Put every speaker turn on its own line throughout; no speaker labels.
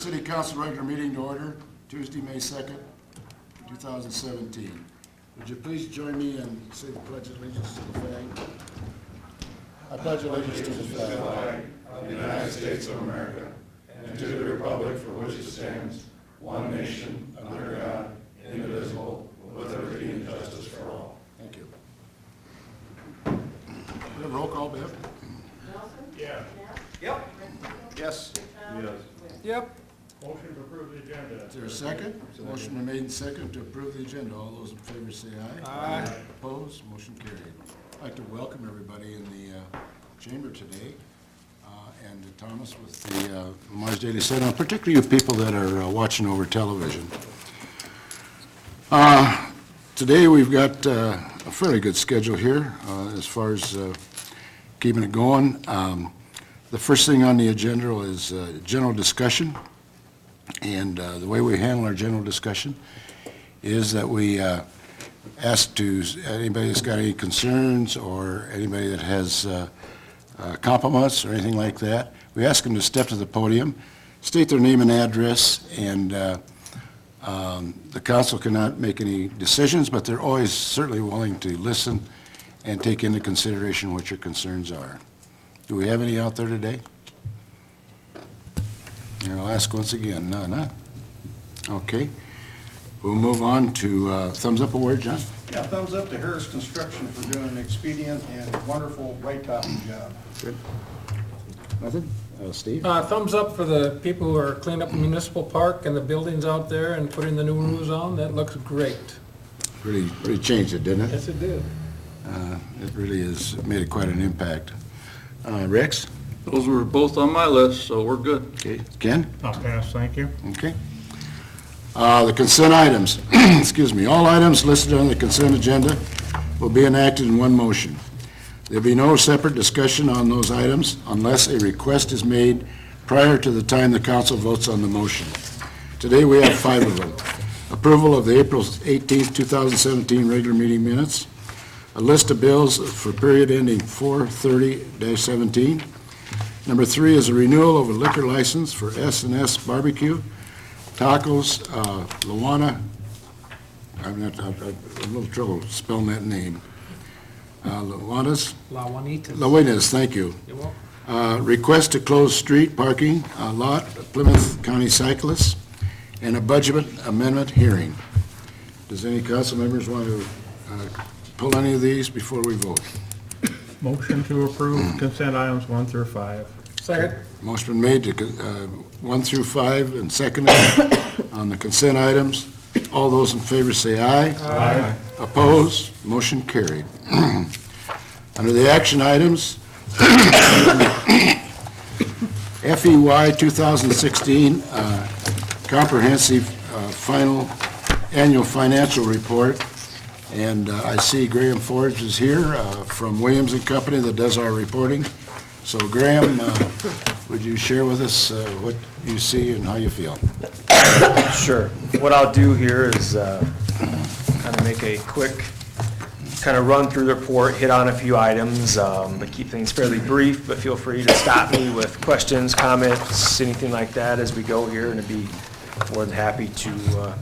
City Council regular meeting to order, Tuesday, May 2nd, 2017. Would you please join me and say the Pledge of Allegiance to the flag? I pledge allegiance to the flag
of the United States of America and to the republic for which it stands, one nation, under God, indivisible, with liberty and justice for all.
Thank you. We have roll call, Bev?
Yeah.
Yep.
Yes.
Yes.
Yep.
Motion to approve the agenda.
Is there a second? Motion been made and second to approve the agenda. All those in favor say aye.
Aye.
Opposed? Motion carried. I'd like to welcome everybody in the chamber today, and to Thomas with the Mars Daily Sentinel, particularly you people that are watching over television. Today we've got a fairly good schedule here as far as keeping it going. The first thing on the agenda is general discussion. And the way we handle our general discussion is that we ask to anybody that's got any concerns or anybody that has compliments or anything like that, we ask them to step to the podium, state their name and address, and the council cannot make any decisions, but they're always certainly willing to listen and take into consideration what your concerns are. Do we have any out there today? And I'll ask once again, none, huh? Okay. We'll move on to thumbs up award, John.
Yeah, thumbs up to Harris Construction for doing an expedient and wonderful white-topping job.
Good. Nothing? Steve?
Thumbs up for the people who are cleaning up the municipal park and the buildings out there and putting the new roofs on. That looks great.
Really changed it, didn't it?
Yes, it did.
It really has made quite an impact. Rex?
Those were both on my list, so we're good.
Okay. Ken?
I'll pass, thank you.
Okay. The consent items, excuse me, all items listed on the consent agenda will be enacted in one motion. There'll be no separate discussion on those items unless a request is made prior to the time the council votes on the motion. Today we have 5 of them. Approval of the April 18th, 2017 regular meeting minutes, a list of bills for period ending 4/30-17. Number 3 is a renewal of a liquor license for S&S Barbecue, Tacos, Luana. I'm a little trouble spelling that name. Luana's?
La Juanitas.
Luana's, thank you.
You're welcome.
Request to close street parking lot, Plymouth County Cyclists, and a budget amendment hearing. Does any council members want to pull any of these before we vote?
Motion to approve consent items 1 through 5.
Second.
Motion been made to 1 through 5 and seconded on the consent items. All those in favor say aye.
Aye.
Opposed? Motion carried. Under the action items, FEY 2016 comprehensive final annual financial report. And I see Graham Forge is here from Williams and Company that does our reporting. So Graham, would you share with us what you see and how you feel?
Sure. What I'll do here is kind of make a quick kind of run through the report, hit on a few items, but keep things fairly brief, but feel free to stop me with questions, comments, anything like that as we go here, and I'd be more than happy to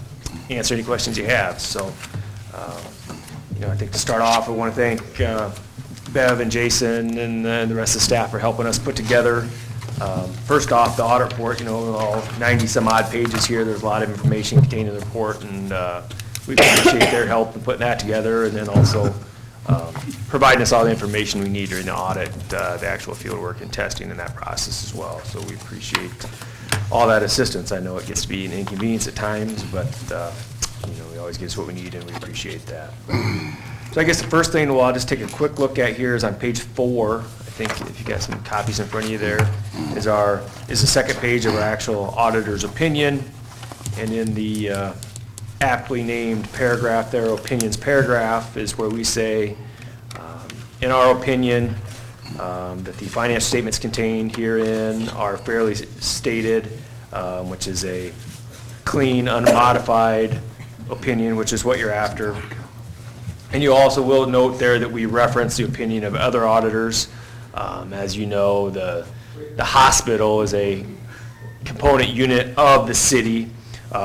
answer any questions you have. So, I think to start off, I want to thank Bev and Jason and the rest of the staff for helping us put together. First off, the audit report, all 90 some odd pages here. There's a lot of information contained in the report, and we appreciate their help in putting that together, and then also providing us all the information we need during the audit, the actual field work and testing in that process as well. So we appreciate all that assistance. I know it gets to be an inconvenience at times, but it always gives us what we need, and we appreciate that. So I guess the first thing I'll just take a quick look at here is on page 4. I think if you got some copies in front of you there, is the second page of our actual auditor's opinion. And in the aptly named paragraph there, opinions paragraph, is where we say, in our opinion, that the financial statements contained herein are fairly stated, which is a clean, unmodified opinion, which is what you're after. And you also will note there that we reference the opinion of other auditors. As you know, the hospital is a component unit of the city,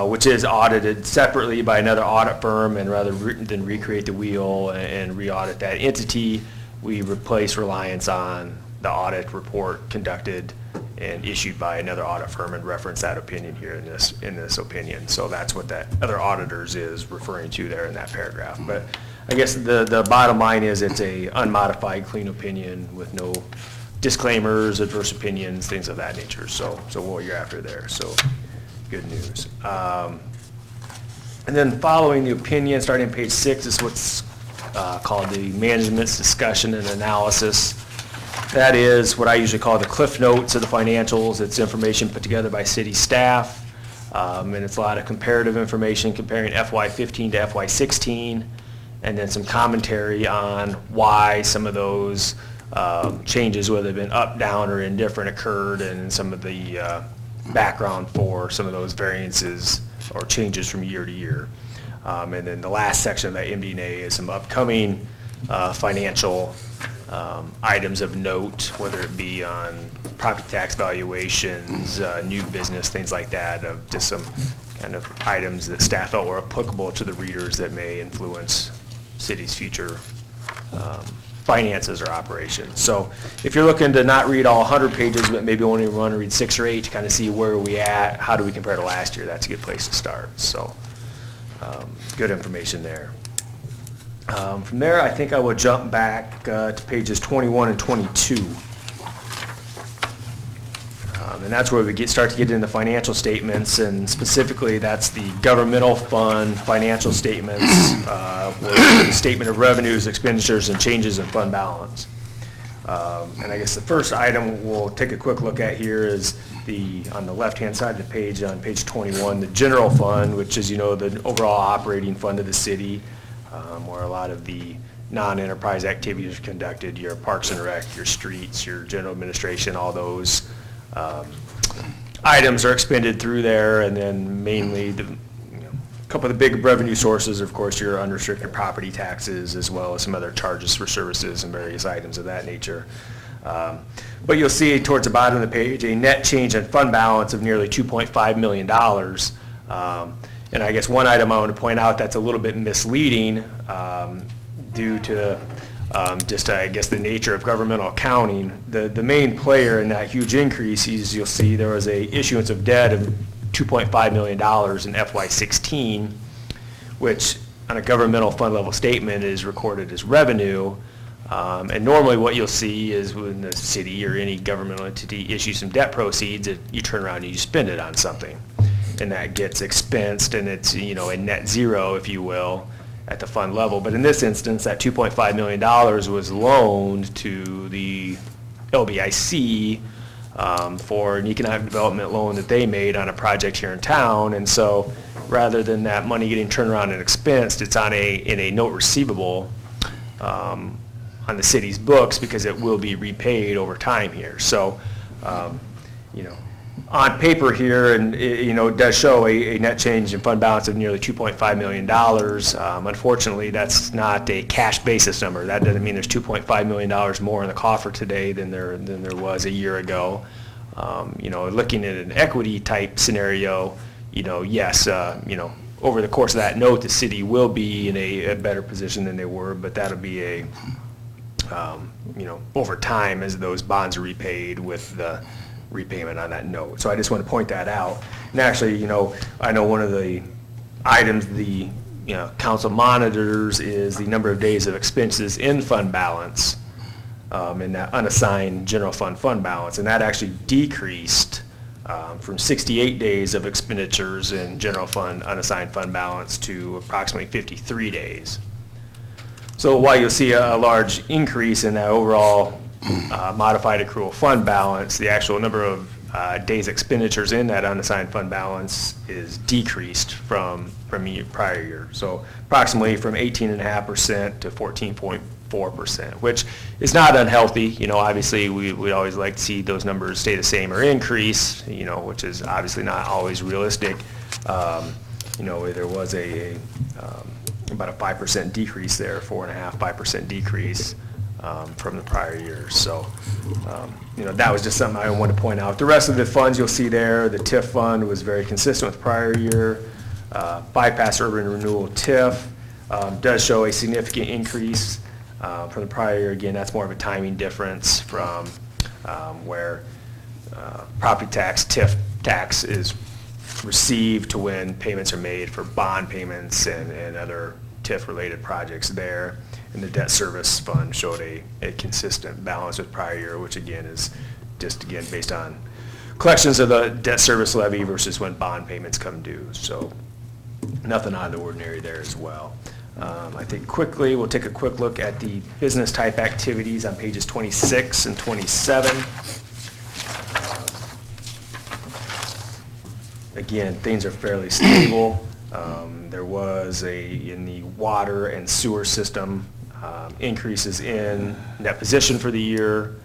which is audited separately by another audit firm, and rather than recreate the wheel and re-audit that entity, we replace reliance on the audit report conducted and issued by another audit firm and reference that opinion here in this opinion. So that's what that other auditors is referring to there in that paragraph. But I guess the bottom line is it's a unmodified clean opinion with no disclaimers, adverse opinions, things of that nature. So what you're after there, so good news. And then following the opinion, starting on page 6, is what's called the management's discussion and analysis. That is what I usually call the cliff notes of the financials. It's information put together by city staff, and it's a lot of comparative information comparing FY15 to FY16, and then some commentary on why some of those changes, whether they've been up, down, or indifferent, occurred, and some of the background for some of those variances or changes from year to year. And then the last section of that MD&A is some upcoming financial items of note, whether it be on property tax valuations, new business, things like that, of just some kind of items that staff felt were applicable to the readers that may influence city's future finances or operations. So if you're looking to not read all 100 pages, but maybe only want to read 6 or 8 to kind of see where are we at, how do we compare to last year, that's a good place to start. So good information there. From there, I think I will jump back to pages 21 and 22. And that's where we start to get into financial statements, and specifically that's the governmental fund financial statements, where the statement of revenues, expenditures, and changes in fund balance. And I guess the first item we'll take a quick look at here is on the left-hand side of the page, on page 21, the general fund, which is, the overall operating fund of the city, where a lot of the non-enterprise activities are conducted, your parks and rec, your streets, your general administration, all those items are expended through there. And then mainly a couple of the big revenue sources, of course, your unrestricted property taxes, as well as some other charges for services and various items of that nature. But you'll see towards the bottom of the page a net change in fund balance of nearly $2.5 million. And I guess one item I want to point out that's a little bit misleading due to just, I guess, the nature of governmental accounting. The main player in that huge increase is, you'll see there was a issuance of debt of $2.5 million in FY16, which on a governmental fund level statement is recorded as revenue. And normally what you'll see is when the city or any governmental entity issues some debt proceeds, you turn around and you spend it on something. And that gets expensed, and it's, a net zero, if you will, at the fund level. But in this instance, that $2.5 million was loaned to the LBIC for an economic development loan that they made on a project here in town. And so rather than that money getting turned around and expensed, it's in a note receivable on the city's books, because it will be repaid over time here. So, on paper here, and it does show a net change in fund balance of nearly $2.5 million. Unfortunately, that's not a cash basis number. That doesn't mean there's $2.5 million more in the coffer today than there was a year ago. Looking at an equity type scenario, yes, over the course of that note, the city will be in a better position than they were, but that'll be over time as those bonds are repaid with the repayment on that note. So I just want to point that out. And actually, I know one of the items the council monitors is the number of days of expenses in fund balance, in that unassigned general fund balance, and that actually decreased from 68 days of expenditures in general fund unassigned fund balance to approximately 53 days. So while you'll see a large increase in that overall modified accrual fund balance, the actual number of days expenditures in that unassigned fund balance is decreased from prior year. So approximately from 18.5% to 14.4%, which is not unhealthy. Obviously we'd always like to see those numbers stay the same or increase, which is obviously not always realistic. There was about a 5% decrease there, 4.5%, 5% decrease. from the prior year. So, that was just something I wanted to point out. The rest of the funds you'll see there, the TIF fund was very consistent with prior year. Bypass urban renewal TIF does show a significant increase from the prior year. Again, that's more of a timing difference from where property tax, TIF tax is received to when payments are made for bond payments and other TIF-related projects there. And the debt service fund showed a consistent balance with prior year, which again is just, again, based on collections of the debt service levy versus when bond payments come due. So nothing out of the ordinary there as well. I think quickly, we'll take a quick look at the business type activities on pages 26 and 27. Again, things are fairly stable. There was in the water and sewer system, increases in net position for the year,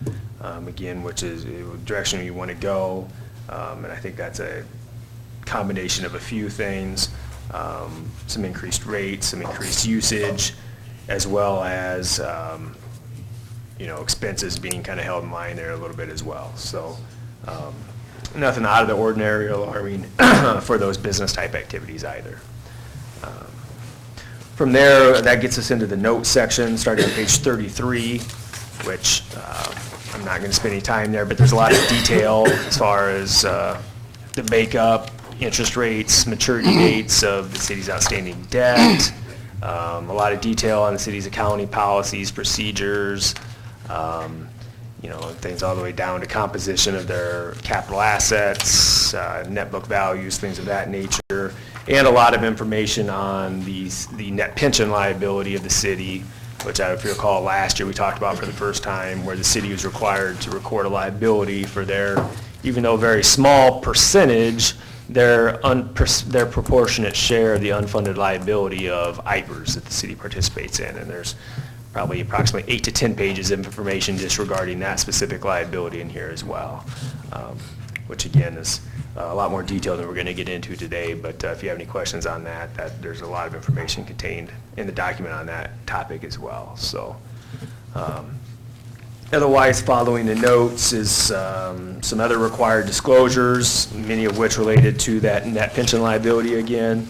again, which is the direction you want to go. And I think that's a combination of a few things, some increased rates, some increased usage, as well as, expenses being kind of held in mind there a little bit as well. So nothing out of the ordinary or alarming for those business type activities either. From there, that gets us into the notes section, starting on page 33, which I'm not going to spend any time there, but there's a lot of detail as far as the makeup, interest rates, maturity dates of the city's outstanding debt, a lot of detail on the city's accounting policies, procedures, things all the way down to composition of their capital assets, net book values, things of that nature, and a lot of information on the net pension liability of the city, which if you recall last year we talked about for the first time, where the city was required to record a liability for their, even though very small percentage, their proportionate share of the unfunded liability of IPERS that the city participates in. And there's probably approximately 8 to 10 pages of information just regarding that specific liability in here as well, which again is a lot more detail than we're going to get into today. But if you have any questions on that, there's a lot of information contained in the document on that topic as well. So otherwise, following the notes is some other required disclosures, many of which related to that net pension liability again.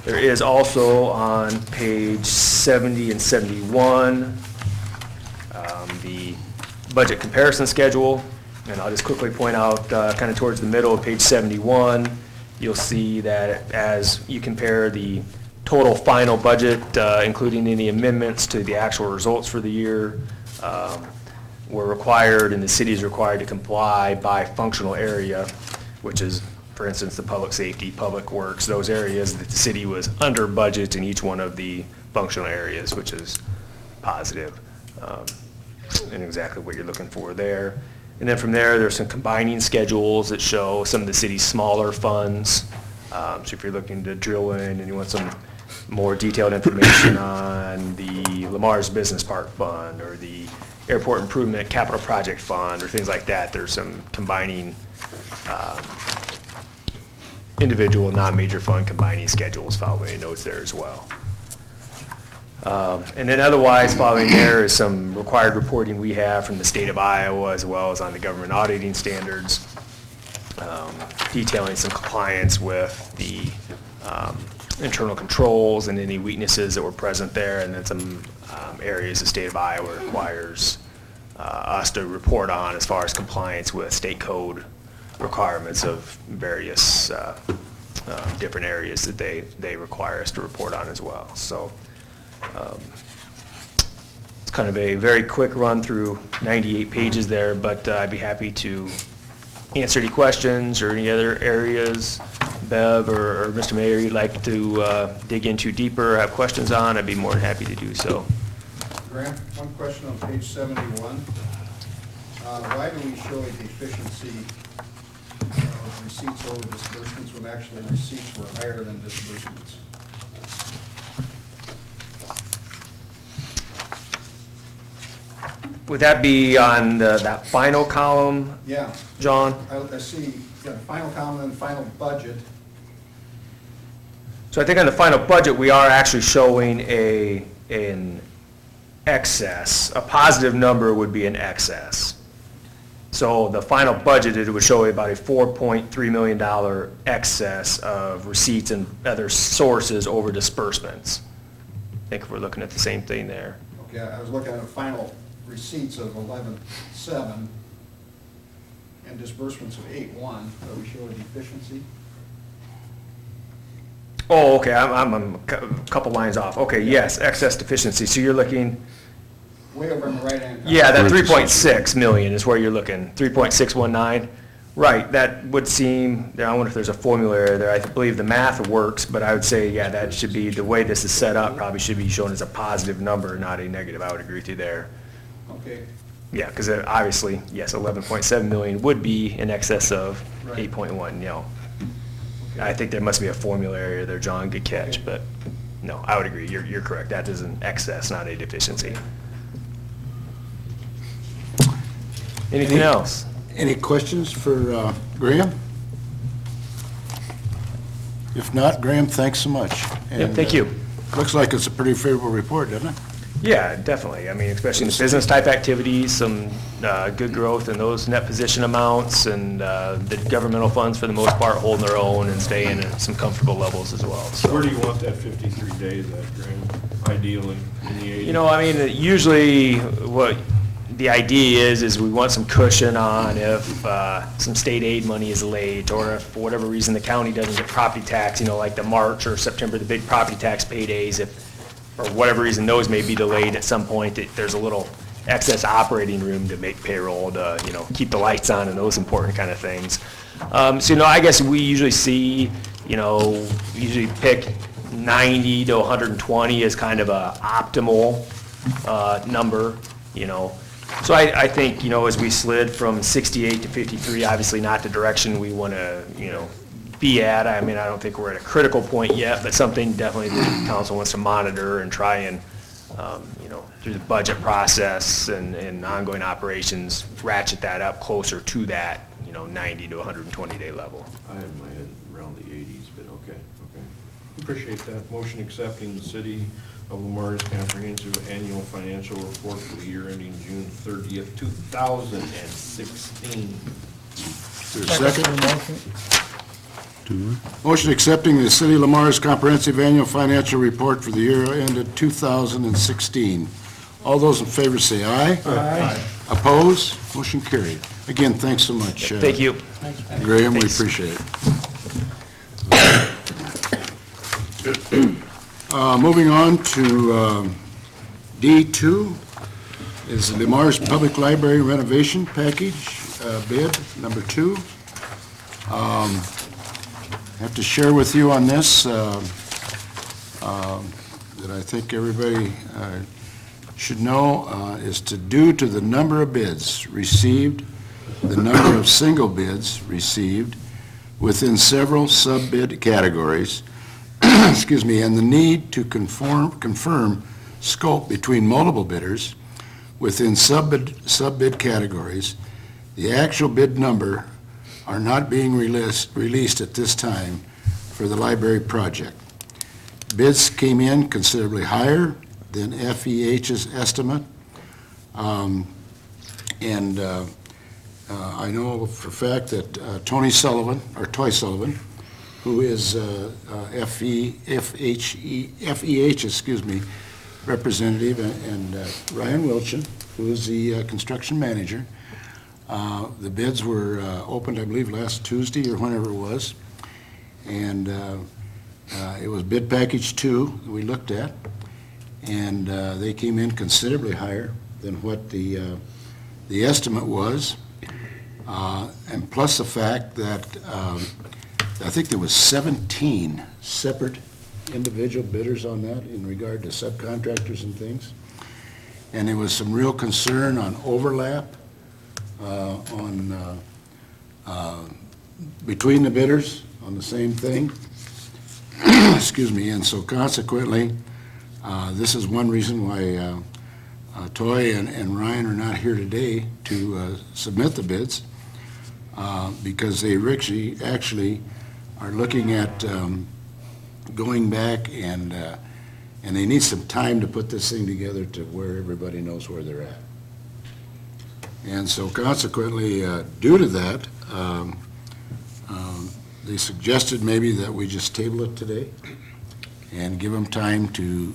There is also on page 70 and 71 the budget comparison schedule. And I'll just quickly point out, kind of towards the middle of page 71, you'll see that as you compare the total final budget, including any amendments to the actual results for the year, we're required, and the city is required to comply by functional area, which is, for instance, the public safety, public works, those areas that the city was under budget in each one of the functional areas, which is positive, and exactly what you're looking for there. And then from there, there's some combining schedules that show some of the city's smaller funds. So if you're looking to drill in and you want some more detailed information on the Lamar's Business Park Fund or the Airport Improvement Capital Project Fund or things like that, there's some combining individual non-major fund combining schedules following notes there as well. And then otherwise, following there is some required reporting we have from the state of Iowa, as well as on the government auditing standards, detailing some compliance with the internal controls and any weaknesses that were present there, and then some areas the state of Iowa requires us to report on as far as compliance with state code requirements of various different areas that they require us to report on as well. So it's kind of a very quick run through 98 pages there, but I'd be happy to answer any questions or any other areas, Bev or Mr. Mayor, you'd like to dig into deeper or have questions on. I'd be more than happy to do so.
Grant, one question on page 71. Why do we show a deficiency of receipts over disbursements when actually receipts were higher than disbursements?
Would that be on that final column,
Yeah,
John?
I see, the final column and final budget.
So I think on the final budget, we are actually showing an excess. A positive number would be an excess. So the final budget, it would show about a $4.3 million excess of receipts and other sources over disbursements. I think we're looking at the same thing there.
Okay, I was looking at the final receipts of 11.7 and disbursements of 8.1, so we show a deficiency.
Oh, okay, I'm a couple lines off. Okay, yes, excess deficiency. So you're looking,
Way over on the right-hand. column.
yeah, that 3.6 million is where you're looking, 3.619. Right, that would seem, I wonder if there's a formula error there. I believe the math works, but I would say, yeah, that should be, the way this is set up, probably should be shown as a positive number, not a negative. I would agree with you there.
Okay,
Yeah, because obviously, yes, 11.7 million would be in excess of
Right.
8.1, you know.
okay.
I think there must be a formula area there, John, good catch, but no, I would agree, you're correct, that is an excess, not a deficiency. Anything else?
Any questions for Graham? If not, Graham, thanks so much.
Yep, thank you.
Looks like it's a pretty favorable report, doesn't it?
Yeah, definitely, I mean, especially in the business-type activities, some good growth in those net position amounts, and the governmental funds, for the most part, holding their own and staying at some comfortable levels as well, so.
Where do you want that 53 days at, Graham, ideally, in the 80s?
You know, I mean, usually what the idea is we want some cushion on if some state aid money is late, or if for whatever reason the county doesn't get property tax, you know, like the March or September, the big property tax paydays, if for whatever reason those may be delayed at some point, there's a little excess operating room to make payroll, to, you know, keep the lights on and those important kind of things. So, you know, I guess we usually see, you know, usually pick 90 to 120 as kind of a optimal number, you know. So I think, you know, as we slid from 68 to 53, obviously not the direction we want to, you know, be at. I mean, I don't think we're at a critical point yet, but something definitely the council wants to monitor and try and, you know, through the budget process and ongoing operations, ratchet that up closer to that, you know, 90 to 120 day level.
I have my head around the 80s, but okay. Appreciate that. Motion accepting the City of Lamar's comprehensive annual financial report for the year ending June 30th, 2016.
Is there a second?
Motion.
Motion accepting the City of Lamar's comprehensive annual financial report for the year ended 2016. All those in favor say aye.
Aye.
Opposed? Motion carried. Again, thanks so much.
Thank you.
Graham, we
Thanks.
appreciate it. Moving on to D2 is the Lamar's Public Library renovation package, bid number 2. I have to share with you on this that I think everybody should know is due to the number of bids received, the number of single bids received within several sub-bid categories, excuse me, and the need to confirm scope between multiple bidders within sub-bid categories. The actual bid number are not being released at this time for the library project. Bids came in considerably higher than FEH's estimate. I know for a fact that Toy Sullivan, who is FEH, excuse me, representative, and Ryan Wilchin, who is the construction manager. The bids were opened, I believe, last Tuesday or whenever it was, and it was bid package 2 that we looked at, and they came in considerably higher than what the estimate was, and plus the fact that I think there was 17 separate individual bidders on that in regard to subcontractors and things, and there was some real concern on overlap between the bidders on the same thing. Excuse me, and so consequently, this is one reason why Toy and Ryan are not here today to submit the bids, because they actually are looking at going back and and they need some time to put this thing together to where everybody knows where they're at. And so consequently, due to that, they suggested maybe that we just table it today and give them time to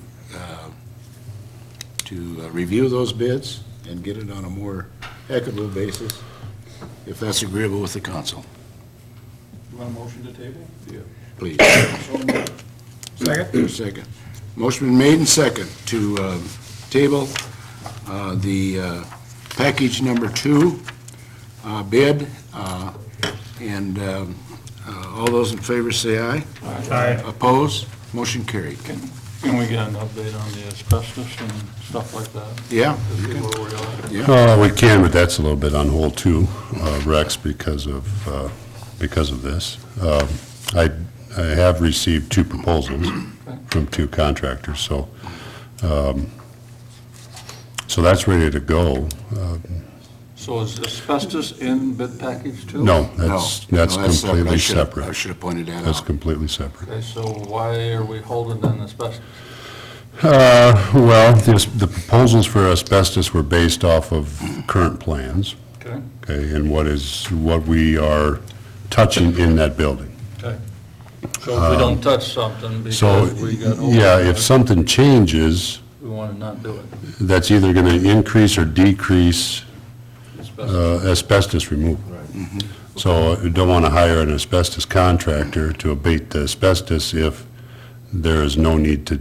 review those bids and get it on a more equitable basis, if that's agreeable with the council.
You want a motion to table? Yeah.
Please.
Second?
Second. Motion been made and second to table the package number 2 bid, and all those in favor say aye.
Aye.
Opposed? Motion carried.
Can we get an update on the asbestos and stuff like that?
Yeah?
To see where we are?
We can, but that's a little bit on hold too, Rex, because of this. I have received 2 proposals from 2 contractors, so that's ready to go.
So is asbestos in bid package too?
No, that's completely
I
separate.
should have pointed that
That's
out.
completely separate.
Okay, so why are we holding on asbestos?
Well, the proposals for asbestos were based off of current plans,
Okay,
okay, and what we are touching in that building.
okay. So if we don't touch something
So,
because we got
yeah, if
override,
something changes,
we want to not do it.
that's either going to increase or decrease
Asbestos.
asbestos removal. So you don't want to hire an asbestos contractor to abate the asbestos if there is no need to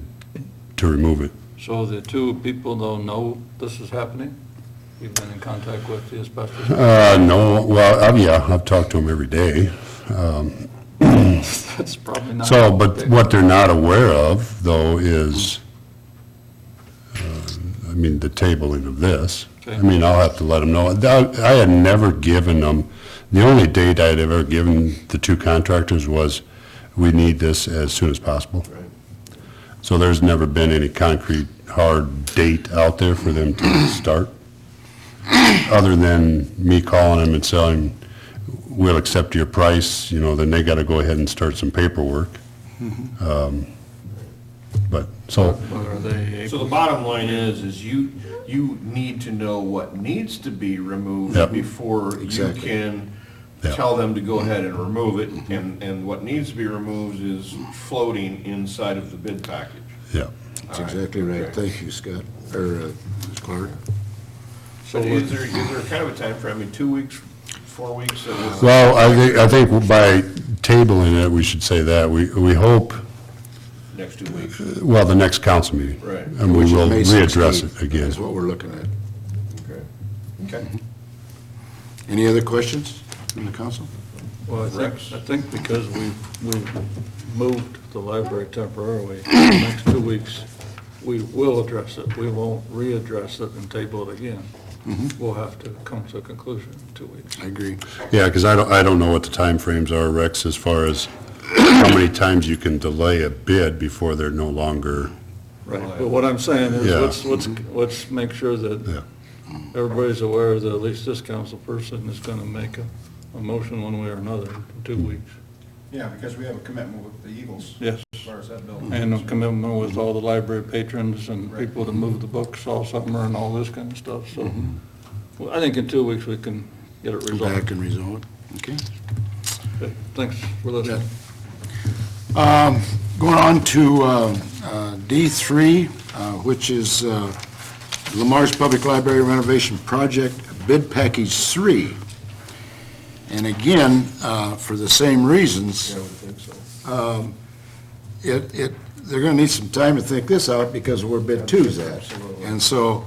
remove it.
So the 2 people don't know this is happening? You've been in contact with the asbestos?
No, well, yeah, I've talked to them every day.
That's probably not.
So, but what they're not aware of, though, is, I mean, the tabling of this.
Okay.
I mean, I'll have to let them know. I had never given them, the only date I had ever given the 2 contractors was, we need this as soon as possible. So there's never been any concrete, hard date out there for them to start, other than me calling them and saying, we'll accept your price, then they got to go ahead and start some paperwork. But, so,
But are they
So
able,
the bottom line is you need to know what needs to be removed
Yep.
before you
Exactly.
can
Yep.
tell them to go ahead and remove it, and what needs to be removed is floating inside of the bid package.
yeah.
That's exactly right.
Okay.
Thank you, Scott, or Clark.
So is there kind of a time frame? I mean, 2 weeks, 4 weeks? that was-
Well, I think by tabling it, we should say that, we hope,
Next 2 weeks,
well, the next council meeting.
right,
And we
Which is
will
May
readdress
16th
it again.
is what we're looking at.
okay.
Any other questions from the council?
well,
Rex?
I think because we've moved the library temporarily, the next 2 weeks, we will address it. We won't readdress it and table it again. We'll have to come to a conclusion in 2 weeks.
I agree.
Yeah, because I don't know what the timeframes are, Rex, as far as how many times you can delay a bid before they're no longer,
Right, but what I'm saying is,
Yeah.
let's make sure that
yeah.
everybody's aware that at least this council person is gonna make a motion one way or another in 2 weeks.
Yeah, because we have a commitment with the Eagles
Yes,
as far as that building.
and a commitment with all the library patrons and people to move the books all summer and all this kind of stuff, so. Well, I think in 2 weeks we can get it
Come back
resolved.
and resolve it. Okay.
Okay, thanks for listening.
Going on to D3, which is Lamar's Public Library Renovation Project, Bid Package 3. And again, for the same reasons,
I would think so.
they're going to need some time to think this out because of where bid 2's at.
Absolutely.
And so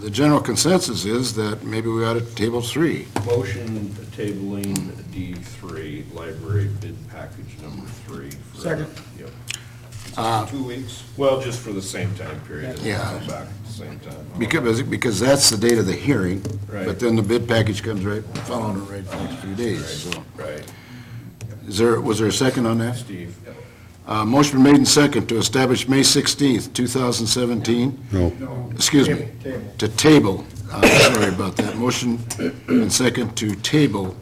the general consensus is that maybe we ought to table 3.
Motion tabling D3, library bid package number 3.
Second.
Yep.
2 weeks.
Well, just for the same time period. It'll
Yeah.
come back at the same time.
Because that's the date of the hearing,
Right.
but then the bid package comes right, following it right for the next few days, so.
Right,
Was there a second on that?
Steve.
Motion been made and second to establish May 16th, 2017,
No,
excuse me,
Table.
to table, sorry about that, motion and second to table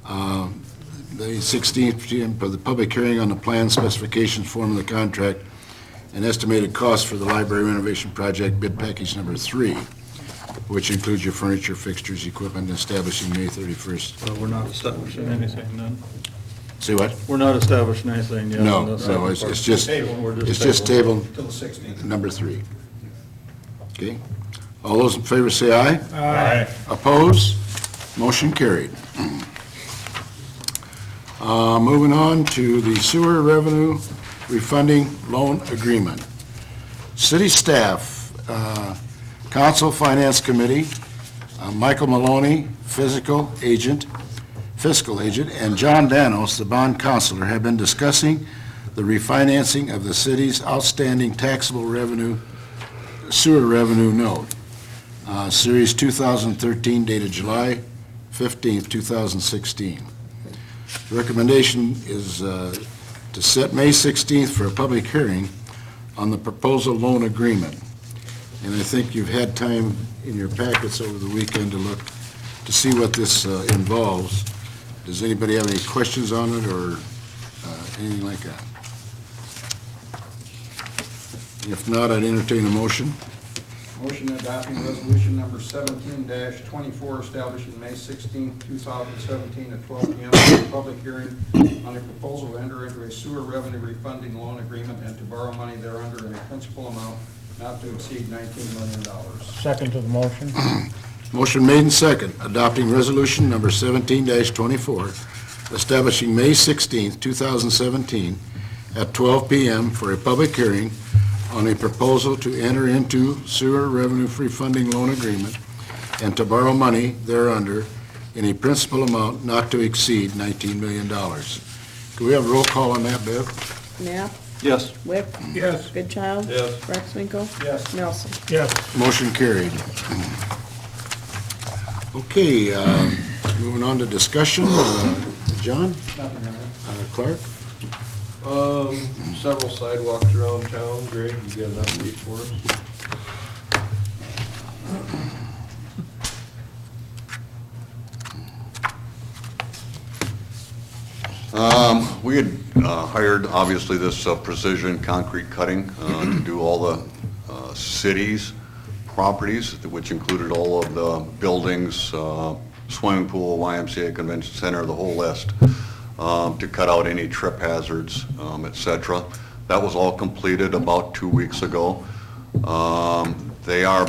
the 16th for the public hearing on the plan specifications form of the contract and estimated cost for the library renovation project, bid package number 3, which includes your furniture, fixtures, equipment, establishing May 31st.
But we're not establishing anything then.
See what?
We're not establishing anything yet.
No,
on the
no,
second
it's
part.
just,
We're
it's just table
Till the 16th.
number 3. Okay? All those in favor say aye.
Aye.
Opposed? Motion carried. Moving on to the sewer revenue refunding loan agreement. City staff, Council Finance Committee, Michael Maloney, fiscal agent, and John Danos, the bond counselor, have been discussing the refinancing of the city's outstanding taxable revenue, sewer revenue note, Series 2013 dated July 15th, 2016. The recommendation is to set May 16th for a public hearing on the proposal loan agreement. And I think you've had time in your packets over the weekend to look, to see what this involves. Does anybody have any questions on it or anything like that? If not, I'd entertain a motion.
Motion adopting resolution number 17-24, establishing May 16, 2017 at 12 p.m. for a public hearing on a proposal to enter into a sewer revenue refunding loan agreement and to borrow money thereunder in a principal amount not to exceed $19 million.
Second to the motion.
Motion made and second, adopting resolution number 17-24, establishing May 16th, 2017 at 12 p.m. for a public hearing on a proposal to enter into sewer revenue refunding loan agreement and to borrow money thereunder in a principal amount not to exceed $19 million. Can we have a roll call on that, Bev?
Knapp,
Yes.
Whip,
Yes.
Goodchild.
Yes.
Rexminkel.
Yes.
Nelson.
Yes.
Motion carried. Okay, moving on to discussion. John?
Nothing, Mayor.
Clark?
Several sidewalks around town. Greg, you got an update for us?
We had hired, obviously, this Precision Concrete Cutting to do all the city's properties, which included all of the buildings, swimming pool, YMCA Convention Center, the whole list, to cut out any trip hazards, et cetera. That was all completed about 2 weeks ago. They are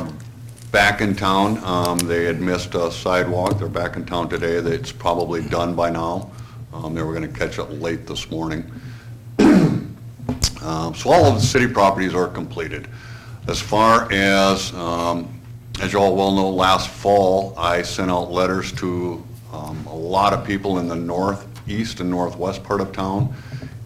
back in town. They had missed a sidewalk. They're back in town today. It's probably done by now. They were going to catch it late this morning. So all of the city properties are completed. As far as you all well know, last fall, I sent out letters to a lot of people in the northeast and northwest part of town,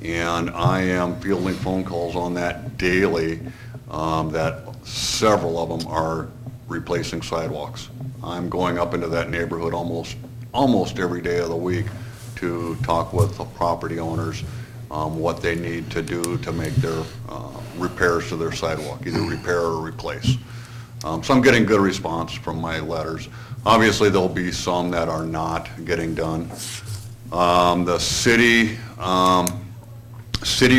and I am fielding phone calls on that daily, that several of them are replacing sidewalks. I'm going up into that neighborhood almost every day of the week to talk with the property owners, what they need to do to make their repairs to their sidewalk, either repair or replace. So I'm getting good response from my letters. Obviously, there'll be some that are not getting done. The city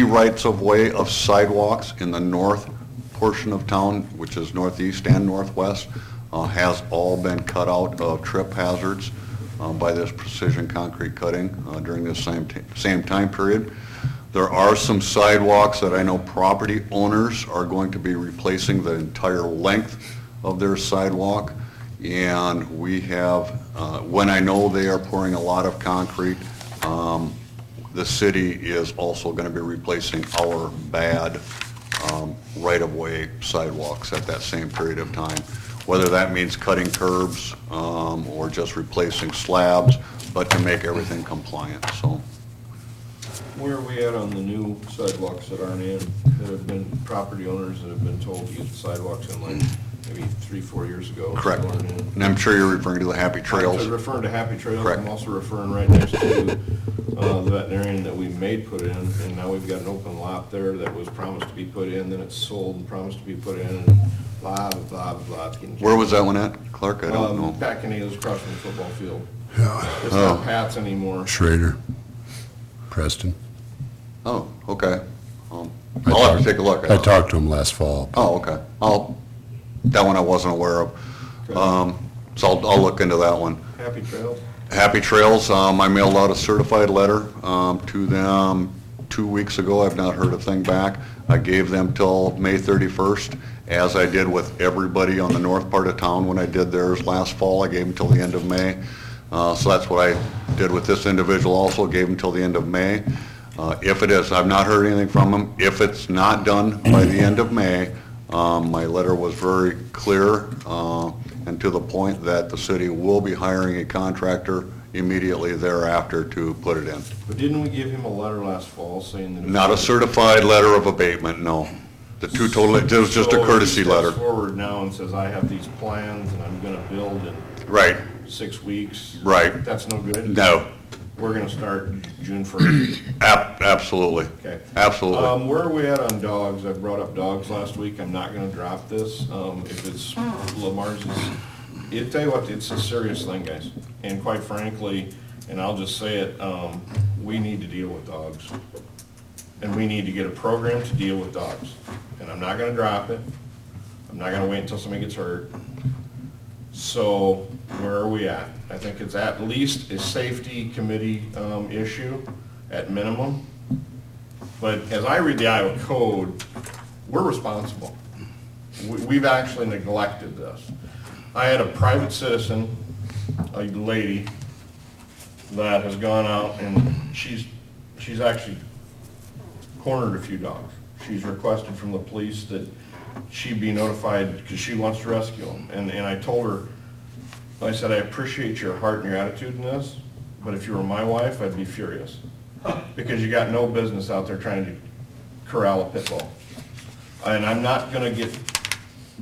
rights-of-way of sidewalks in the north portion of town, which is northeast and northwest, has all been cut out of trip hazards by this Precision Concrete Cutting during this same time period. There are some sidewalks that I know property owners are going to be replacing the entire length of their sidewalk, and we have, when I know they are pouring a lot of concrete, the city is also going to be replacing our bad right-of-way sidewalks at that same period of time, whether that means cutting curbs or just replacing slabs, but to make everything compliant, so.
Where are we at on the new sidewalks that aren't in, that have been property owners that have been told to get the sidewalks in like maybe 3-4 years ago?
Correct.
that aren't in?
And I'm sure you're referring to the Happy Trails.
I'm referring to Happy Trails.
Correct.
I'm also referring right next to the veterinarian that we made put in, and now we've got an open lot there that was promised to be put in, then it's sold and promised to be put in, and blah, blah, blah.
Where was that one at, Clark? I don't know.
Back in Ailes, across from the football field.
Yeah.
It's
Oh.
not Pat's anymore.
Schrader, Preston.
Oh, okay. I'll have to take a look.
I talked to him last fall.
Oh, okay. That one I wasn't aware of. So I'll look into that one.
Happy trails.
Happy Trails, I mailed out a certified letter to them 2 weeks ago. I've not heard a thing back. I gave them till May 31st, as I did with everybody on the north part of town when I did theirs last fall. I gave them till the end of May. So that's what I did with this individual also, gave them till the end of May. If it is, I've not heard anything from them. If it's not done by the end of May, my letter was very clear and to the point that the city will be hiring a contractor immediately thereafter to put it in.
But didn't we give him a letter last fall saying that?
Not a certified letter of abatement, no. The two total, it was just a courtesy
So
letter.
he steps forward now and says, I have these plans and I'm gonna build in
Right,
6 weeks.
Right.
That's no good?
no,
We're gonna start June 1st.
absolutely,
Okay.
absolutely.
Where are we at on dogs? I brought up dogs last week. I'm not gonna drop this. If it's Lamar's, tell you what, it's a serious thing, guys. And quite frankly, and I'll just say it, we need to deal with dogs. And we need to get a program to deal with dogs. And I'm not gonna drop it. I'm not gonna wait until somebody gets hurt. So where are we at? I think it's at least a safety committee issue at minimum. But as I read the Iowa code, we're responsible. We've actually neglected this. I had a private citizen, a lady, that has gone out and she's actually cornered a few dogs. She's requested from the police that she be notified because she wants to rescue them. And I told her, I said, I appreciate your heart and your attitude in this, but if you were my wife, I'd be furious. Because you got no business out there trying to corral a pit bull. And I'm not gonna get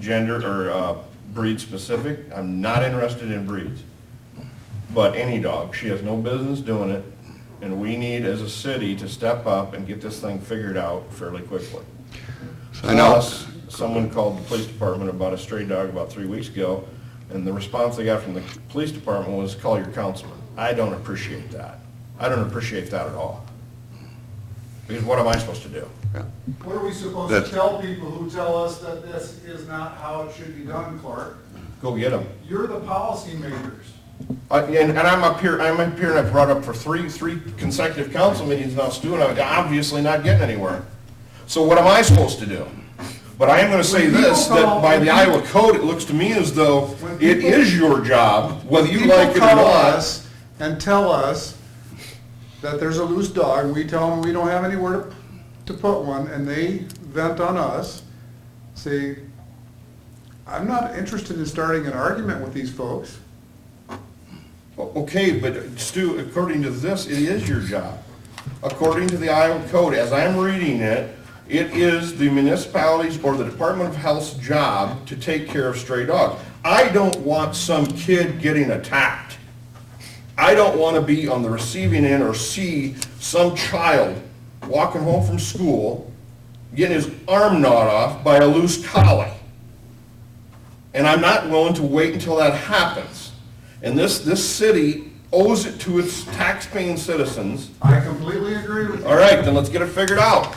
gender or breed specific. I'm not interested in breeds. But any dog, she has no business doing it, and we need as a city to step up and get this thing figured out fairly quickly.
I know.
Plus, someone called the police department about a stray dog about 3 weeks ago, and the response they got from the police department was, call your councilman. I don't appreciate that. I don't appreciate that at all. Because what am I supposed to do?
What are we supposed
That's-
to tell people who tell us that this is not how it should be done, Clark?
Go get them.
You're the policymakers.
And I'm up here and I've brought up for three consecutive council meetings now, Stu, and I'm obviously not getting anywhere. So what am I supposed to do? But I am gonna say this, that by the Iowa code, it looks to me as though it is your job, whether you like it or
People call
not.
us and tell us that there's a loose dog, and we tell them we don't have anywhere to put one, and they vent on us, say, I'm not interested in starting an argument with these folks.
Okay, but Stu, according to this, it is your job. According to the Iowa code, as I'm reading it, it is the municipality's or the Department of Health's job to take care of stray dogs. I don't want some kid getting attacked. I don't want to be on the receiving end or see some child walking home from school getting his arm gnawed off by a loose collie. And I'm not willing to wait until that happens. And this city owes it to its tax-paying citizens.
I completely agree with you.
All right, then let's get it figured out.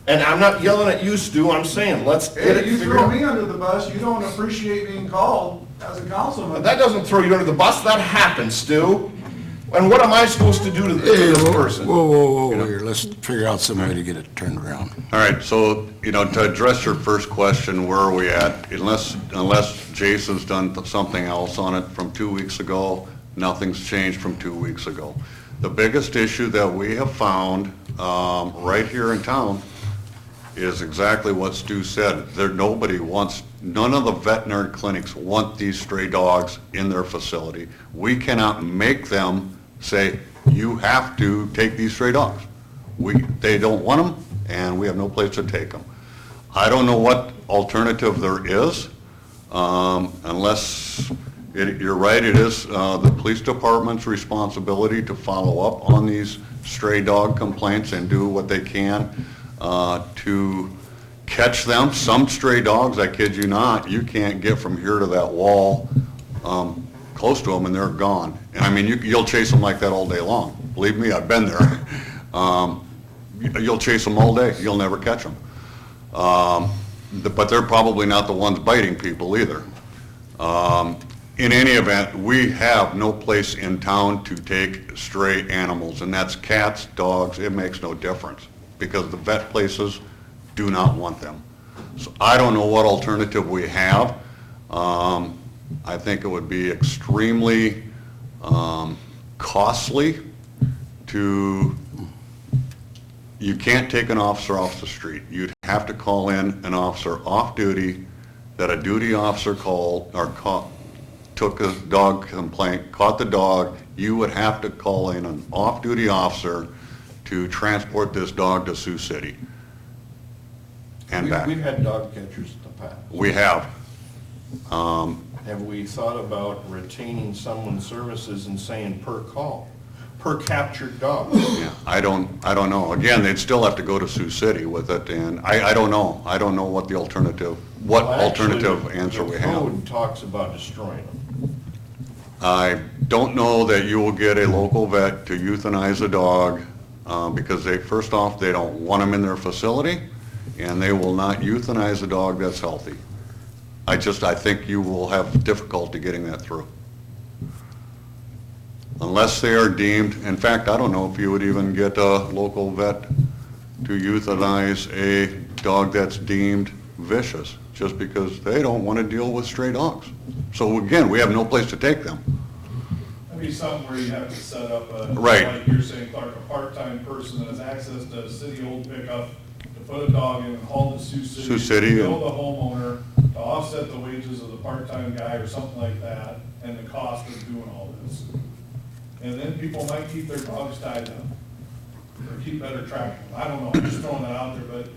And I'm not yelling at you, Stu, I'm saying, let's get it
Hey, you
figured
throw
out.
me under the bus, you don't appreciate being called as a councilman.
That doesn't throw you under the bus, that happens, Stu. And what am I supposed to do to this person?
Whoa, here, let's figure out some way to get it turned around.
All right, so, to address your first question, where are we at? Unless Jason's done something else on it from 2 weeks ago, nothing's changed from 2 weeks ago. The biggest issue that we have found right here in town is exactly what Stu said. None of the veterinary clinics want these stray dogs in their facility. We cannot make them say, you have to take these stray dogs. They don't want them, and we have no place to take them. I don't know what alternative there is, unless, you're right, it is the police department's responsibility to follow up on these stray dog complaints and do what they can to catch them. Some stray dogs, I kid you not, you can't get from here to that wall close to them and they're gone. And I mean, you'll chase them like that all day long. Believe me, I've been there. you'll chase them all day, you'll never catch them. But they're probably not the ones biting people either. In any event, we have no place in town to take stray animals, and that's cats, dogs, it makes no difference, because the vet places do not want them. So I don't know what alternative we have. I think it would be extremely costly to, you can't take an officer off the street. You'd have to call in an officer off duty that a duty officer called, or took a dog complaint, caught the dog. You would have to call in an off-duty officer to transport this dog to Sioux City and back.
We've had dog catchers in the past.
We have.
Have we thought about retaining someone's services and saying per call, per captured dog?
Yeah, I don't know. Again, they'd still have to go to Sioux City with it, and I don't know. I don't know what the alternative, what
Well, actually,
alternative answer we
The
have.
code talks about destroying them.
I don't know that you will get a local vet to euthanize a dog, because first off, they don't want them in their facility, and they will not euthanize a dog that's healthy. I think you will have difficulty getting that through. Unless they are deemed, in fact, I don't know if you would even get a local vet to euthanize a dog that's deemed vicious, just because they don't want to deal with stray dogs. So again, we have no place to take them.
That'd be something where you have to set up a,
Right.
like you're saying, Clark, a part-time person that has access to a city-owned pickup to put a dog in and haul to Sioux City.
Sioux City,
Bill
and-
the homeowner to offset the wages of the part-time guy or something like that, and the cost of doing all this. And then people might keep their dogs tied up, or keep better track of them. I don't know, I'm just throwing that out there, but,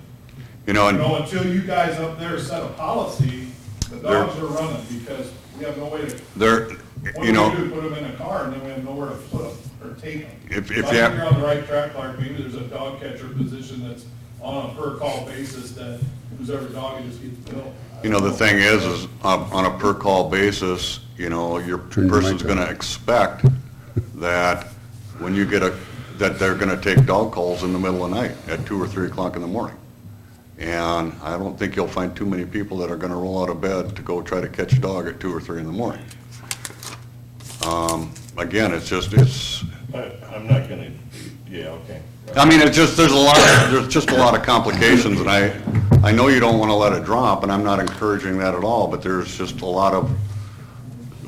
until you guys up there set a policy, the dogs are running, because we have no way to,
They're,
what
you
do
know,
we do, put them in a car, and then we have nowhere to put them, or take them?
If
So
you
I think
have-
you're on the right track, Clark, maybe there's a dog catcher position that's on a per-call basis, that whose every dog just gets billed.
the thing is on a per-call basis, your
Turn your
person's
mic
going
on.
to expect that when you that they're going to take dog calls in the middle of the night at 2 or 3 o'clock in the morning. And I don't think you'll find too many people that are going to roll out of bed to go try to catch a dog at 2 or 3 in the morning. Again, it's
I'm not gonna, yeah, okay.
I mean, there's just a lot of complications, and I know you don't want to let it drop, and I'm not encouraging that at all, but there's just a lot of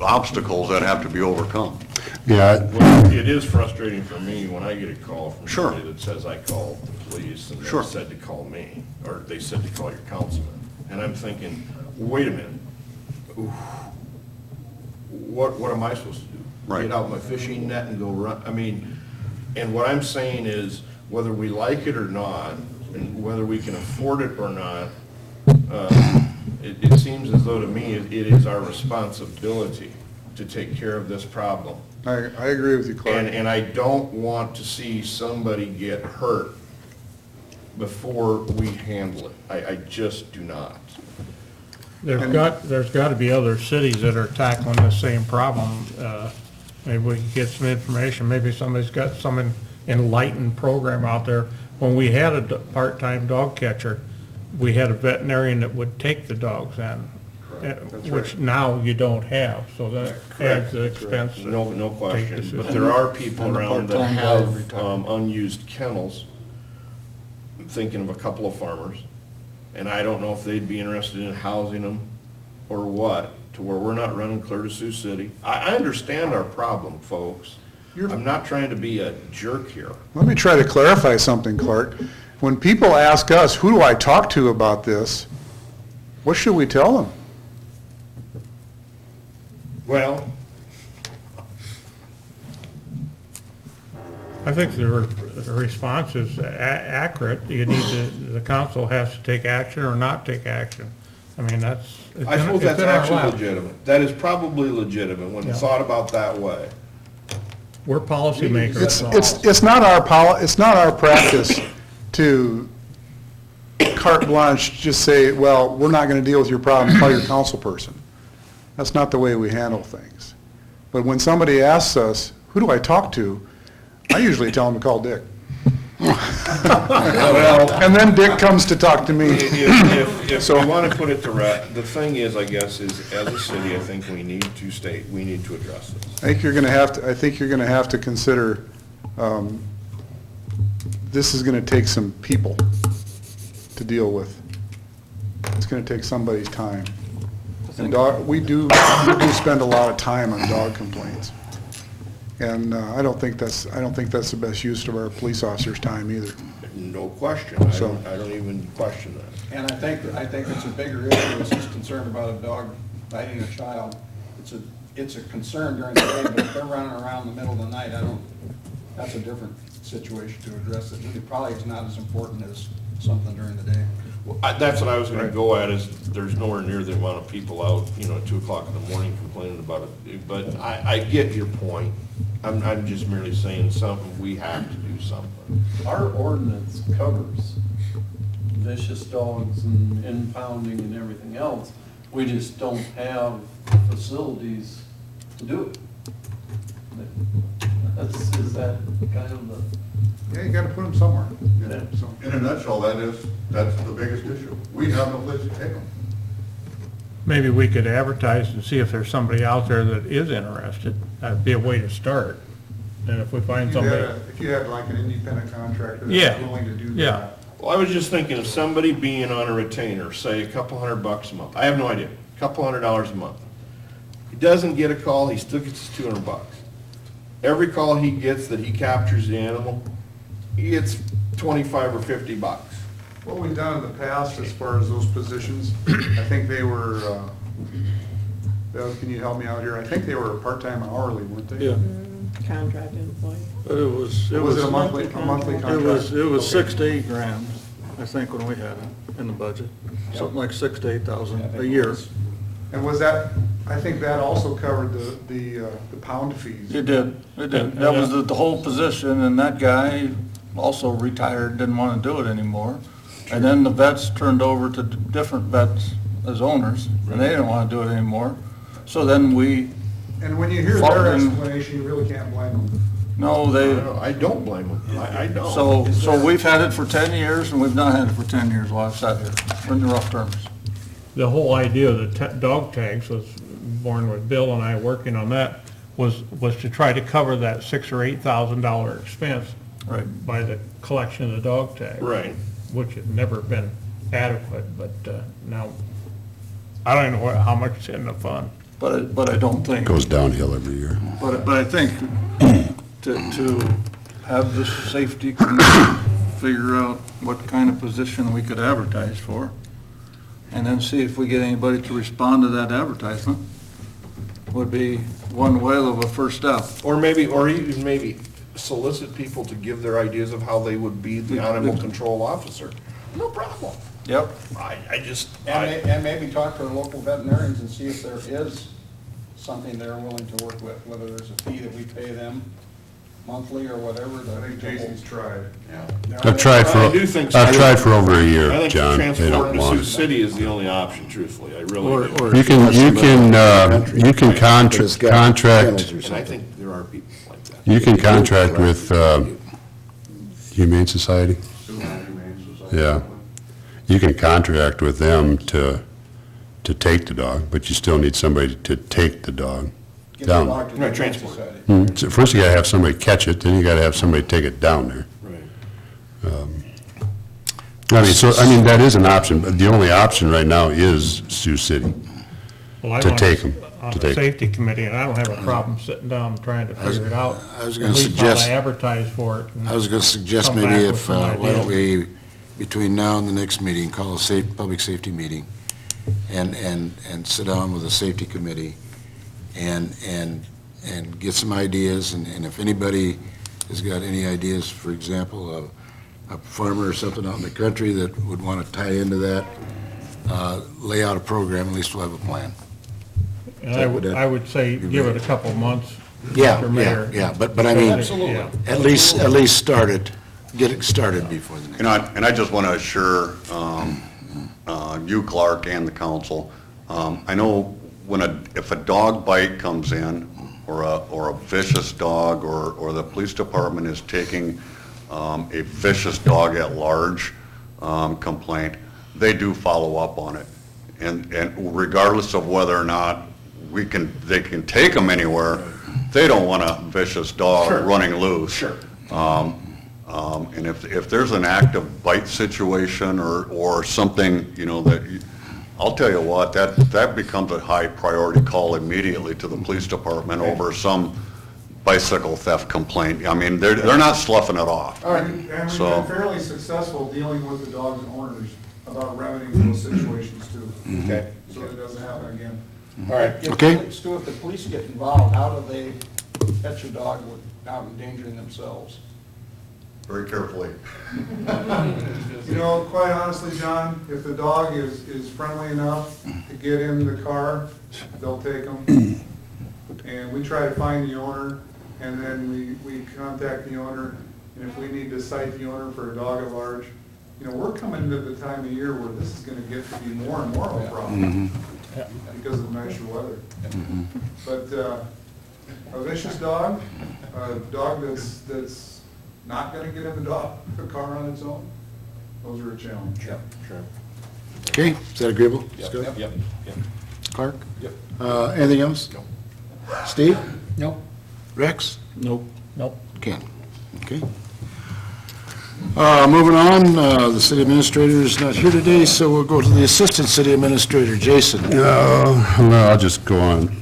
obstacles that have to be overcome.
Yeah,
Well, it is frustrating for me when I get a call from
Sure.
somebody that says I called the police and they
Sure.
said to call me, or they said to call your councilman. And I'm thinking, wait a minute. Ooh, what am I supposed to do?
Right.
Get out my fishing net and go run? I mean, and what I'm saying is, whether we like it or not, and whether we can afford it or not, it seems as though to me, it is our responsibility to take care of this problem.
I agree with you, Clark.
And I don't want to see somebody get hurt before we handle it. I just do not.
There's got to be other cities that are tackling the same problem. Maybe we can get some information, maybe somebody's got some enlightened program out there. When we had a part-time dog catcher, we had a veterinarian that would take the dogs in, which now you don't have, so that adds the expense.
No question.
decisions.
But there are people
And the
around that
part-time guy
have
retired.
unused kennels. I'm thinking of a couple of farmers, and I don't know if they'd be interested in housing them or what, to where we're not running clear to Sioux City. I understand our problem, folks. I'm not trying to be a jerk here.
Let me try to clarify something, Clark. When people ask us, who do I talk to about this, what should we tell them?
Well,
I think the response is accurate. You need to, the council has to take action or not take action. I mean, it's
I suppose
in
that's
our
actually
lap.
legitimate. That is probably legitimate when
Yeah.
thought about that way.
We're policymakers.
It's not our practice to carte blanche, just say, well, we're not going to deal with your problem, call your council person. That's not the way we handle things. But when somebody asks us, who do I talk to? I usually tell them to call Dick.
Well,
And then Dick comes to talk to me.
if we want to put it to rest, the thing is, I guess, is as a city, I think we need to address this.
I think you're gonna have to consider, this is gonna take some people to deal with. It's gonna take somebody's time. And we do spend a lot of time on dog complaints. And I don't think that's the best use of our police officers' time either.
No question. I
So-
don't even question that.
And I think it's a bigger issue, is he's concerned about a dog biting a child. It's a concern during the day, but if they're running around in the middle of the night, that's a different situation to address. It probably is not as important as something during the day.
Well, that's what I was gonna go at, is there's nowhere near the amount of people out, at 2:00 in the morning complaining about it. But I get your point. I'm just merely saying we have to do something.
Our ordinance covers vicious dogs and impounding and everything else. We just don't have facilities to do it. Is that kind of the?
Yeah, you gotta put them somewhere.
Yeah.
So-
In a nutshell, that's the biggest issue. We have no place to take them.
Maybe we could advertise and see if there's somebody out there that is interested. That'd be a way to start. And if we find somebody,
If you had like an independent contractor
Yeah.
that's willing to do
Yeah.
that.
Well, I was just thinking of somebody being on a retainer, say a couple $100 a month. I have no idea, couple $100 a month. He doesn't get a call, he still gets his $200. Every call he gets that he captures the animal, he gets 25 or $50.
What we've done in the past as far as those positions, I think they were, Bev, can you help me out here? I think they were part-time and hourly, weren't they?
Yeah,
Contracted employee.
but it was
Was it a monthly contract?
It was 6 to 8 grand, I think, when we had it in the budget. Something like 6 to 8,000 a year.
And was that, I think that also covered the pound fees.
It did. That was the whole position, and that guy also retired, didn't want to do it anymore. And then the vets turned over to different vets as owners, and they didn't want to do it anymore. So then we,
And when you hear
Fought
their
in-
explanation, you really can't blame them.
no, they,
I don't blame him, I don't.
so we've had it for 10 years, and we've not had it for 10 years while I've sat here. We're in the rough terms.
the whole idea of the dog tags was born with Bill and I working on that, was to try to cover that $6,000 or $8,000 expense
Right.
by the collection of the dog tags.
Right.
Which had never been adequate, but now, I don't even know how much is in the fund.
But I don't think.
Goes downhill every year.
But I think to have the safety committee figure out what kind of position we could advertise for, and then see if we get anybody to respond to that advertisement, would be one whale of a first step.
Or even maybe solicit people to give their ideas of how they would be the animal control officer. No problem.
Yep.
And maybe talk to the local veterinarians and see if there is something they're willing to work with, whether there's a fee that we pay them monthly or whatever.
I think Jason's tried.
I've tried
I do think so.
I've tried for over a year,
I think
John. They don't
transporting to
want
Sioux
it.
City is the only option, truthfully, I really do.
You can contract,
And I think there are people like that.
you can contract with Humane Society. Yeah. You can contract with them to take the dog, but you still need somebody to take the dog
Get the
down.
dog to the
Right,
vet
transport.
society.
So first you gotta have somebody catch it, then you gotta have somebody take it down there.
Right.
That is an option, but the only option right now is Sioux City.
Well, I
To
want
take 'em,
On
to
the
take 'em.
safety committee, and I don't have a problem sitting down and trying to figure it out.
I was gonna
At least
suggest-
while I advertise for it. and
I was going to suggest
come
maybe
back
if,
with some
why don't
ideas.
we, between now and the next meeting, call a public safety meeting and sit down with the safety committee and get some ideas, and if anybody has got any ideas, for example, a farmer or something out in the country that would want to tie into that, lay out a program, at least we'll have a plan.
And I would say, give it a couple months.
Yeah,
Mr. Mayor.
yeah, but I mean,
Yeah.
at least start it, get it started before the next.
And I just want to assure you, Clark, and the council, I know if a dog bite comes in, or a vicious dog, or the police department is taking a vicious dog at large complaint, they do follow up on it. And regardless of whether or not they can take them anywhere, they don't want a vicious dog running loose.
Sure.
And if there's an active bite situation or something, I'll tell you what, that becomes a high priority call immediately to the police department over some bicycle theft complaint. I mean, they're not sloughing it off.
And we've been
So-
fairly successful dealing with the dog's owners about remedying those situations too.
Okay.
So that it doesn't happen again.
All right.
Okay.
Stu, if the police get involved, how do they catch a dog without endangering themselves?
Very carefully.
Quite honestly, John, if the dog is friendly enough to get in the car, they'll take them. And we try to find the owner, and then we contact the owner, and if we need to cite the owner for a dog at large, we're coming into the time of year where this is gonna get to be more and more of a problem because of the nicer weather. But a vicious dog, a dog that's not gonna get in the car on its own, those are a challenge.
Sure.
Okay, is that agreeable?
Yep,
Scott?
yep, yep.
Clark?
Yep.
Anything else? Steve?
Nope.
Rex?
Nope.
Nope.
Ken? Okay. Moving on, the city administrator is not here today, so we'll go to the assistant city administrator, Jason.
Well, I'll just go on,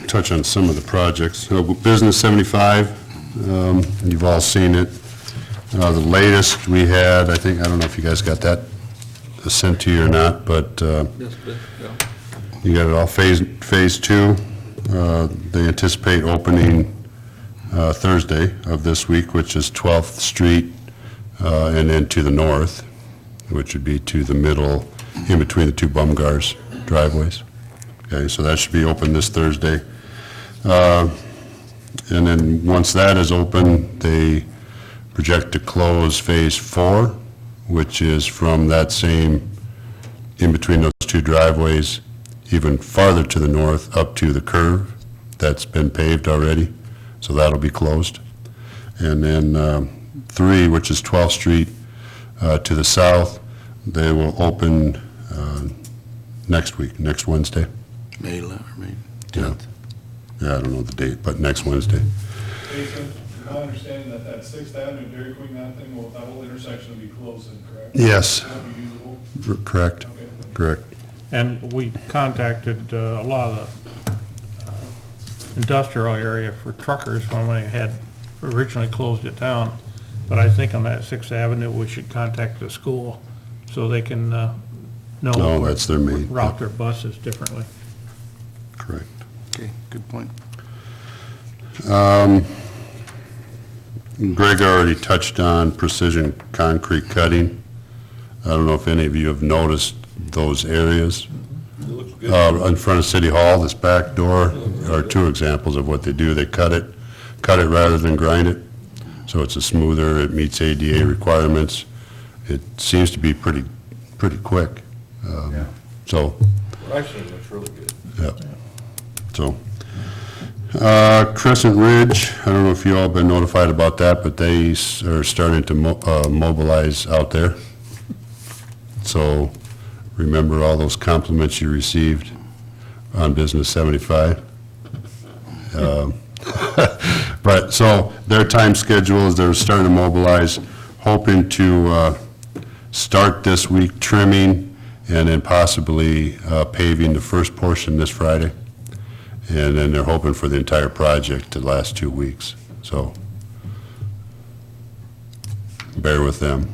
touch on some of the projects. Business 75, you've all seen it. The latest we had, I don't know if you guys got that sent to you or not, but
Yes, yeah.
you got it all, phase two. They anticipate opening Thursday of this week, which is 12th Street, and then to the north, which would be to the middle, in between the two Bumgars driveways. Okay, so that should be open this Thursday. And then, once that is open, they project to close Phase 4, which is from that same, in between those two driveways, even farther to the north, up to the curve that's been paved already, so that'll be closed. And then 3, which is 12th Street to the south, they will open next week, next Wednesday.
May 11th, May
Yeah.
10th.
Yeah, I don't know the date, but next Wednesday.
Jason, my understanding that 6th Avenue, Dairy Queen, that whole intersection will be closed then, correct?
Yes.
Won't be usable?
Correct,
Okay.
correct.
And we contacted a lot of the industrial area for truckers when we had originally closed it down. But I think on that 6th Avenue, we should contact the school so they can know.
No, that's their main,
Route their buses differently.
correct.
Okay, good point.
Greg already touched on precision concrete cutting. I don't know if any of you have noticed those areas. In front of City Hall, this back door, are two examples of what they do. They cut it rather than grind it, so it's a smoother, it meets ADA requirements. It seems to be pretty quick. So,
Actually, it looks really good.
yeah. So, Crescent Ridge, I don't know if you all been notified about that, but they are starting to mobilize out there. So, remember all those compliments you received on Business 75? But, so, their time schedule is they're starting to mobilize, hoping to start this week trimming, and then possibly paving the first portion this Friday. And then they're hoping for the entire project to last 2 weeks, so bear with them.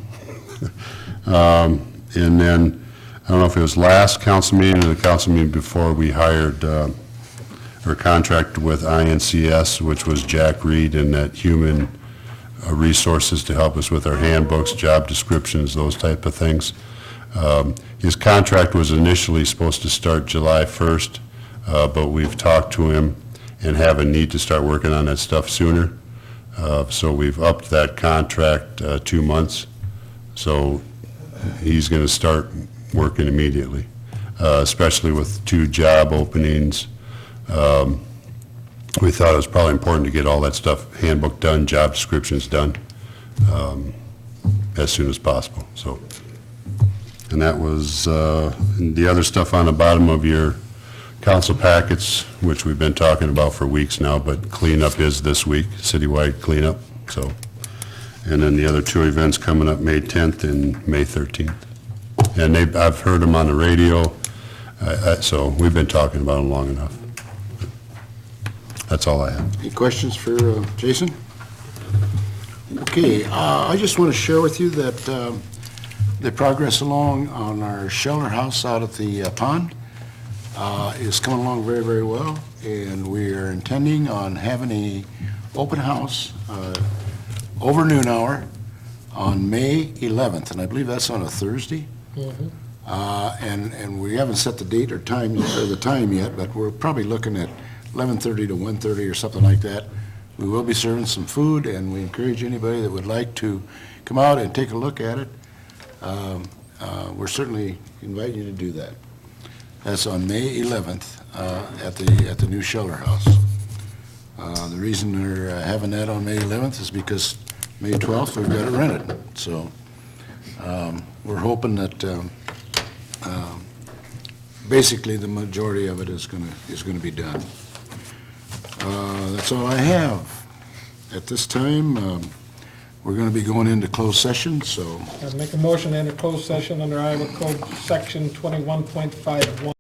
And then, I don't know if it was last council meeting or the council meeting before, we hired, or contracted with INCS, which was Jack Reed and that Human Resources to help us with our handbooks, job descriptions, those type of things. His contract was initially supposed to start July 1st, but we've talked to him and have a need to start working on that stuff sooner. So we've upped that contract 2 months. So he's going to start working immediately, especially with 2 job openings. We thought it was probably important to get all that stuff, handbook done, job descriptions done. as soon as possible, so. And that was, the other stuff on the bottom of your council packets, which we've been talking about for weeks now, but cleanup is this week, citywide cleanup, so. And then the other two events coming up, May 10th and May 13th. And I've heard them on the radio, so we've been talking about them long enough. That's all I have.
Any questions for Jason? Okay, I just want to share with you that the progress along on our shelter house out at the pond is coming along very, very well, and we are intending on having a open house over noon hour on May 11th, and I believe that's on a Thursday. And we haven't set the date or time, or the time yet, but we're probably looking at 11:30 to 1:30 or something like that. We will be serving some food, and we encourage anybody that would like to come out and take a look at it. We're certainly inviting you to do that. That's on May 11th at the new shelter house. The reason they're having that on May 11th is because May 12th, we've got it rented. So we're hoping that basically the majority of it is going to be done. That's all I have. At this time, we're going to be going into closed session, so
I'd make a motion to enter closed session under Iowa Code Section 21.51.